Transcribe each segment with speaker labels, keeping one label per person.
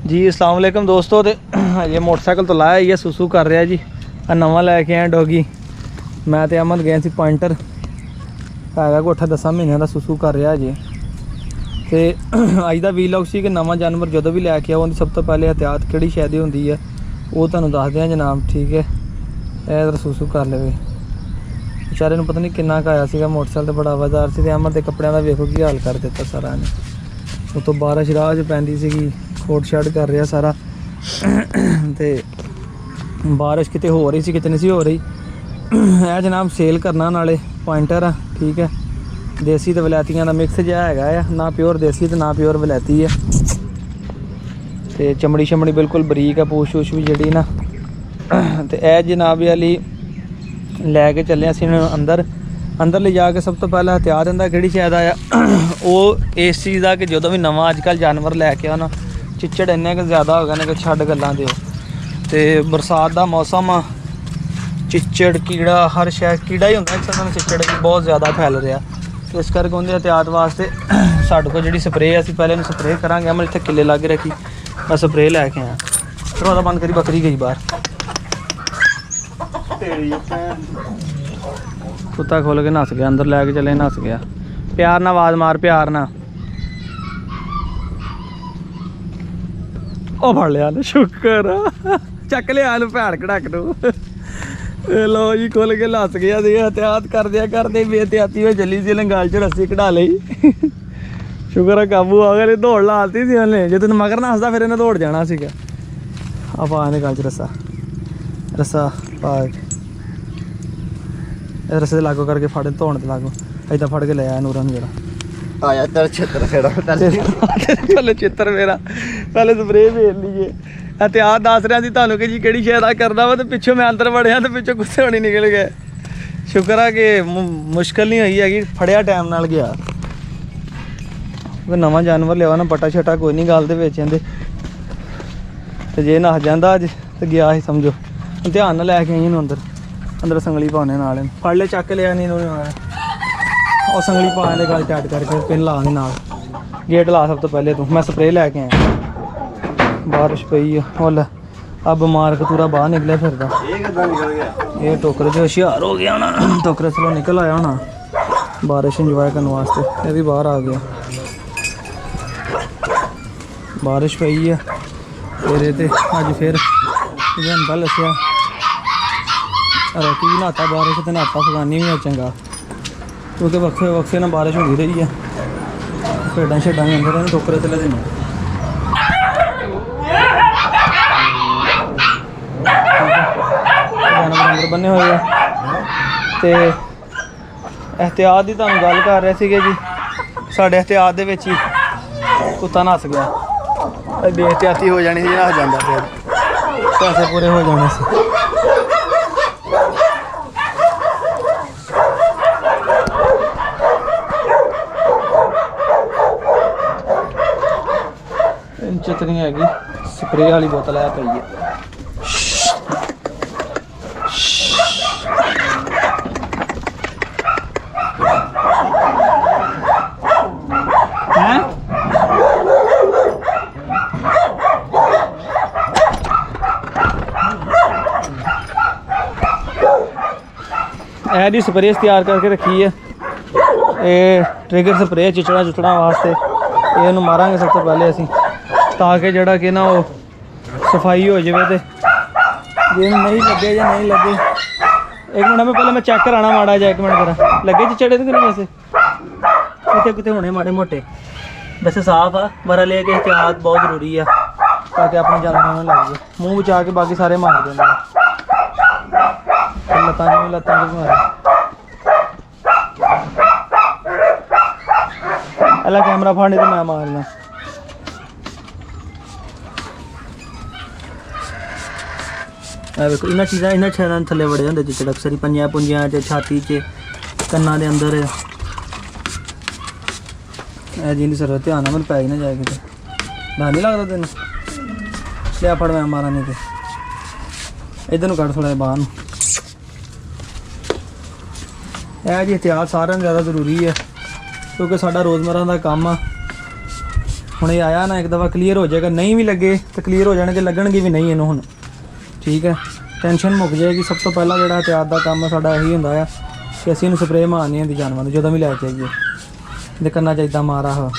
Speaker 1: जी अस्सलाम वालेकुम दोस्तों। तो ये मोटरसाइकिल तो लाया ही है, सुसू कर रहा जी। नवा लैके आया डॉगी। मैं तो अहमद गए सी पॉइंटर है को 8-10 महीनों का सुसू कर रहा जी। तो अज का वीलॉग सी कि नवा जानवर जो भी लैके आओ उनकी सब तो पहले एहतियात किहड़ी शै दी होंदी है वो तुहानूं दसदे हैं जनाब। ठीक है, इधर सुसू कर ले बेचारे पता नहीं किन्ना क आया सीगा। मोटरसाइकिल तो बड़ा आवाज़दार से अहमद के कपड़ों का वेखो की हाल कर दिता सारा ने। उतो बारिश राह च पैंदी सीगी, खोट छाट कर रहा सारा। तो बारिश कितने हो रही सी कितने नहीं सी हो रही। है जनाब सेल करना नाले पॉइंटर आ। ठीक है, देसी तो वलैतियां का मिक्स जहा है, ना प्योर देसी तो ना प्योर वलैती है। तो चमड़ी शमड़ी बिल्कुल बरीक है, पूछ छूछ भी जी ना। तो यह जनाब वाली लैके चले असीं अंदर ले जाके सब तो पहले एहतियात दिंदा किहड़ी शै दा वो इस चीज़ का कि जो भी नवा अजकल जानवर लैके आना चिच्चड़ इन्ने क ज़्यादा हो गए ने कि छड्ड गल्लां दिओ। ते बरसात का मौसम आ, चिच्चड़ कीड़ा हर शै कीड़ा ही होंदा इस चिच्चड़ भी बहुत ज़्यादा फैल रहा। तो इस करके उनके एहतियात वास्ते साढ़े को जी स्प्रे असीं पहले स्प्रे करांगे। मैं इत्थे किले लागे रखी मैं स्प्रे लैके आया। दरवाज़ा बंद करी, बकरी गई बाहर। कुत्ता खोल के नस गया, अंदर लैके चले नस गया। प्यार ना आवाज़ मार, प्यार ना। ओ फड़ लिया ने, शुक्र चक लिया भैड़ कड़क नूं। लो जी खोल के नस गया। एहतियात करदे बेहतियाती हो चली सी, गाल च रस्सी कढ़ा ली। शुक्र है काबू आ गया, दौड़ लाती थी उन्हें। जो तेन मगर नसदा फिर इन्हें दौड़ जाना सीगा। आ पा इन्हें गाल च रस्सा पा रस्से लागू करके फड़ धोने तो लागू इदा फड़ के ले आया नूरा जरा आया तेरा चित्र फेरा चित्र मेरा पहले स्प्रे भेज लीजिए। एहतियात दस रहा तुहानूं कि जी किहड़ी शै करना वा। तो पिछों मैं अंदर वड़िया तो पिछों गुस्से होनी निकल गए। शुक्र है कि मुश्किल नहीं हुई हैगी, फड़िया टाइम नाल गया। कोई नवा जानवर लिया ना पटा शटा कोई नहीं गल दे विच इहदे। ते जे नस जांदा अज तो गया ही समझो। ध्यान नाल लैके आई अंदर संगली पाने नाल फड़ ले चक लिया नहीं और संगली पा दे गल टाइट करके पिन ला दे नाल। गेट ला सब तो पहले तू। मैं स्प्रे लैके आया। बारिश पई है होल अब बमार कतूरा बाहर निकलिया फिरदा। ये टोकरे च होशियार हो गया होना, टोकरे चलो निकल आया होना बारिश इंजॉय करने वास्ते। ये भी बाहर आ गया। बारिश पई है फिर ते अज फिर घंटा लस्या राती भी नहाता बारिश तो नहाता फगानी भी है चंगा क्योंकि वक्फे वक्फे ना बारिश होती रही है। भेडा शेडा भी अंदर टोकरे चले देने जानवर अंदर बने हुए है। तो एहतियात की तुहानूं गल कर रहे थे जी, साढ़े एहतियात दे विच ही कुत्ता नस गया। बेहतियाती हो जानी थी, नस जाता फिर पैसे पूरे हो जाने से। चितनी हैगी स्प्रे वाली बोतल है पई है। जी स्प्रे तैयार करके रखी है। ये ट्रिगर स्प्रे चिचड़ा चुचड़ा वास्ते ये मारांगे सब तो पहले असीं ताकि जड़ा कि ना वो सफाई हो जाए। तो जे नहीं लगे या नहीं लगे एक मिनट में पहले मैं चेक कराना माड़ा जा। एक मिनट करा लगे चिचड़े तो नहीं वैसे कितने कितने होने माड़े मोटे वैसे साफ आ बरा लेके एहतियात बहुत जरूरी है ताकि अपने जानवरों में लग जाए। मुँह बचा के बाकी सारे मार देंगे। लत्तां भी मारे अल्लाह कैमरा फाड़ने तो मैं मारना। देखो इन्होंने चीज़ा इन्होंने शहरों थले बड़े होंगे चिचड़ अक्सर पंजियां पुंजियां छाती च कन्ना के अंदर जिंदी सर ध्यान में पै ही ना जाए कि डर नहीं लगता तेन लिया फड़ मैं मारा नहीं तो इधर कट थोड़ा बाहर। यह जी एहतियात सारे ज़्यादा जरूरी है क्योंकि साडा रोज़मर्रा का काम आ। ਹੁਣ ਇਹ ਆਇਆ ਨਾ ਇੱਕ ਦਫਾ ਕਲੀਅਰ ਹੋ ਜਾਏਗਾ, ਨਹੀਂ ਵੀ ਲੱਗੇ ਤਾਂ ਕਲੀਅਰ ਹੋ ਜਾਣਗੇ, ਲੱਗਣਗੇ ਵੀ ਨਹੀਂ ਇਹਨੂੰ ਹੁਣ, ਠੀਕ ਹੈ। ਟੈਨਸ਼ਨ ਮੁੱਕ ਜਾਏਗੀ। ਸਭ ਤੋਂ ਪਹਿਲਾਂ ਜਿਹੜਾ ਹਥਿਆਰ ਦਾ ਕੰਮ ਸਾਡਾ ਇਹੀ ਹੁੰਦਾ ਆ ਕਿ ਅਸੀਂ ਇਹਨੂੰ ਸਪਰੇਅ ਮਾਰਨੀ ਹੁੰਦੀ ਜਾਨਵਰ ਨੂੰ ਜਦੋਂ ਵੀ ਲੈ ਕੇ ਆਈਏ। ਦੇ ਕੰਨਾਂ 'ਚ ਇੱਦਾਂ ਮਾਰਾ ਹੋ,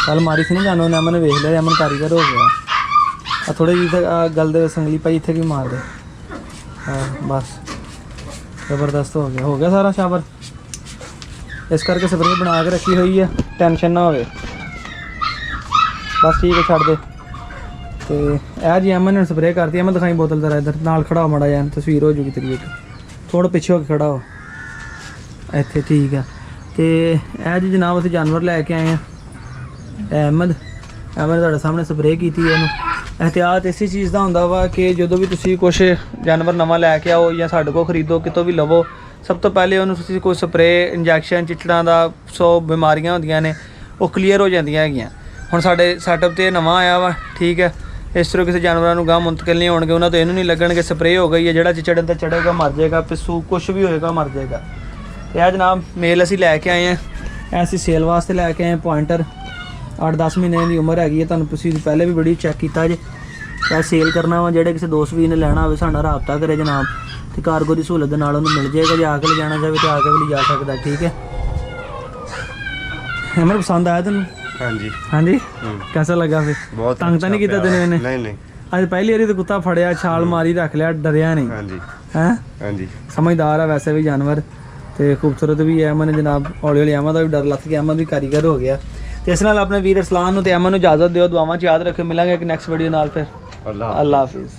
Speaker 1: ਕੱਲ ਮਾਰੀ ਸੀ ਨਾ ਜਾਨਵਰ ਨੇ, ਅਮਨ ਨੇ ਵੇਖ ਲਿਆ, ਅਮਨ ਕਾਰੀਗਰ ਹੋ ਗਿਆ। ਆ ਥੋੜੇ ਜਿਹੀ ਤਾਂ ਗਲ ਦੇ ਸੰਗਲੀ ਪਾਈ ਇੱਥੇ ਵੀ ਮਾਰ ਦੇ। ਹਾਂ ਬਸ ਜ਼ਬਰਦਸਤ ਹੋ ਗਿਆ ਸਾਰਾ ਸ਼ਾਬਰ। ਇਸ ਕਰਕੇ ਸਪਰੇਅ ਬਣਾ ਕੇ ਰੱਖੀ ਹੋਈ ਹੈ, ਟੈਨਸ਼ਨ ਨਾ ਹੋਵੇ। ਬਸ ਠੀਕ ਹੈ, ਛੱਡ ਦੇ। ਤੇ ਇਹ ਜੀ ਅਮਨ ਨੇ ਸਪਰੇਅ ਕਰਤੀ। ਅਮਨ ਦਿਖਾਈ ਬੋਤਲ ਜ਼ਰਾ ਇੱਧਰ ਨਾਲ ਖੜਾ ਹੋ, ਮਾੜਾ ਜਿਹਾ ਤਸਵੀਰ ਹੋ ਜੂਗੀ ਤੇਰੀ ਇੱਕ, ਥੋੜਾ ਪਿੱਛੇ ਹੋ ਕੇ ਖੜਾ ਹੋ ਇੱਥੇ, ਠੀਕ ਆ। ਤੇ ਇਹ ਜੀ ਜਨਾਬ ਅਸੀਂ ਜਾਨਵਰ ਲੈ ਕੇ ਆਏ ਆ, ਅਹਿਮਦ ਤੁਹਾਡੇ ਸਾਹਮਣੇ ਸਪਰੇਅ ਕੀਤੀ ਹੈ ਇਹਨੂੰ। ਇਹਤਿਆਤ ਇਸੇ ਚੀਜ਼ ਦਾ ਹੁੰਦਾ ਵਾ ਕਿ ਜਦੋਂ ਵੀ ਤੁਸੀਂ ਕੁਛ ਜਾਨਵਰ ਨਵਾਂ ਲੈ ਕੇ ਆਓ ਜਾਂ ਸਾਡੇ ਕੋਲ ਖਰੀਦੋ, ਕਿਤੋਂ ਵੀ ਲਵੋ, ਸਭ ਤੋਂ ਪਹਿਲੇ ਉਹਨੂੰ ਤੁਸੀਂ ਕੋਈ ਸਪਰੇਅ ਇੰਜੈਕਸ਼ਨ ਚਿੱਟੜਾਂ ਦਾ 100 ਬਿਮਾਰੀਆਂ ਹੁੰਦੀਆਂ ਨੇ ਉਹ ਕਲੀਅਰ ਹੋ ਜਾਂਦੀਆਂ ਹੈਗੀਆਂ। ਹੁਣ ਸਾਡੇ ਸੈਟਅਪ ਤੇ ਨਵਾਂ ਆਇਆ ਵਾ, ਠੀਕ ਹੈ। ਇਸ ਤਰ੍ਹਾਂ ਕਿਸੇ ਜਾਨਵਰਾਂ ਨੂੰ ਗਾਹ ਮੁੰਤਕਿਲ ਨਹੀਂ ਹੋਣਗੇ, ਉਹਨਾਂ ਤੋਂ ਇਹਨੂੰ ਨਹੀਂ ਲੱਗਣਗੇ। ਸਪਰੇਅ ਹੋ ਗਈ ਹੈ, ਜਿਹੜਾ ਚਿਚੜਨ ਤੇ ਚੜੇਗਾ ਮਰ ਜਾਏਗਾ, ਪਿੱਸੂ ਕੁਛ ਵੀ ਹੋਏਗਾ ਮਰ ਜਾਏਗਾ। ਤੇ ਇਹ ਜਨਾਬ ਮੇਲ ਅਸੀਂ ਲੈ ਕੇ ਆਏ ਹਾਂ, ਇਹ ਅਸੀਂ ਸੇਲ ਵਾਸਤੇ ਲੈ ਕੇ ਆਏ ਪੁਆਇੰਟਰ। 8-10 ਮਹੀਨੇ ਦੀ ਉਮਰ ਹੈਗੀ ਹੈ, ਤੁਹਾਨੂੰ ਤੁਸੀਂ ਪਹਿਲੇ ਵੀ ਬੜੀ ਚੈੱਕ ਕੀਤਾ ਜੇ। ਇਹ ਸੇਲ ਕਰਨਾ ਵਾ, ਜਿਹੜੇ ਕਿਸੇ ਦੋਸਤ ਵੀਰ ਨੇ ਲੈਣਾ ਹੋਵੇ ਸਾਡਾ ਰਾਬਤਾ ਕਰੇ ਜਨਾਬ, ਤੇ ਕਾਰਗੋ ਦੀ ਸਹੂਲਤ ਦੇ ਨਾਲ ਉਹਨੂੰ ਮਿਲ ਜਾਏਗਾ। ਜੇ ਆ ਕੇ ਲਿਜਾਣਾ ਚਾਹੇ ਤਾਂ ਆ ਕੇ ਵੀ ਲਿਜਾ ਸਕਦਾ, ਠੀਕ ਹੈ। ਅਮਰ ਪਸੰਦ ਆਇਆ ਤੈਨੂੰ? ਹਾਂਜੀ ਹਾਂਜੀ। कैसा लगा फिर? बहुत तंग तो नहीं किया तेने? मैंने नहीं आज पहली बारी तो कुत्ता फड़िया, छाल मारी, रख लिया, डरिया नहीं है। समझदार है वैसे भी जानवर, तो खूबसूरत भी है। अमन जनाब हौली हौली अमन का भी डर लग गया, अमन भी कारीगर हो गया। तो इस नाल अपने वीर अरसलान नूं ते अमन नूं इजाजत दिओ, दुआवां च याद रखियो। मिलांगे एक नैक्सट वीडियो नाल फिर। अल्लाह हाफिज़।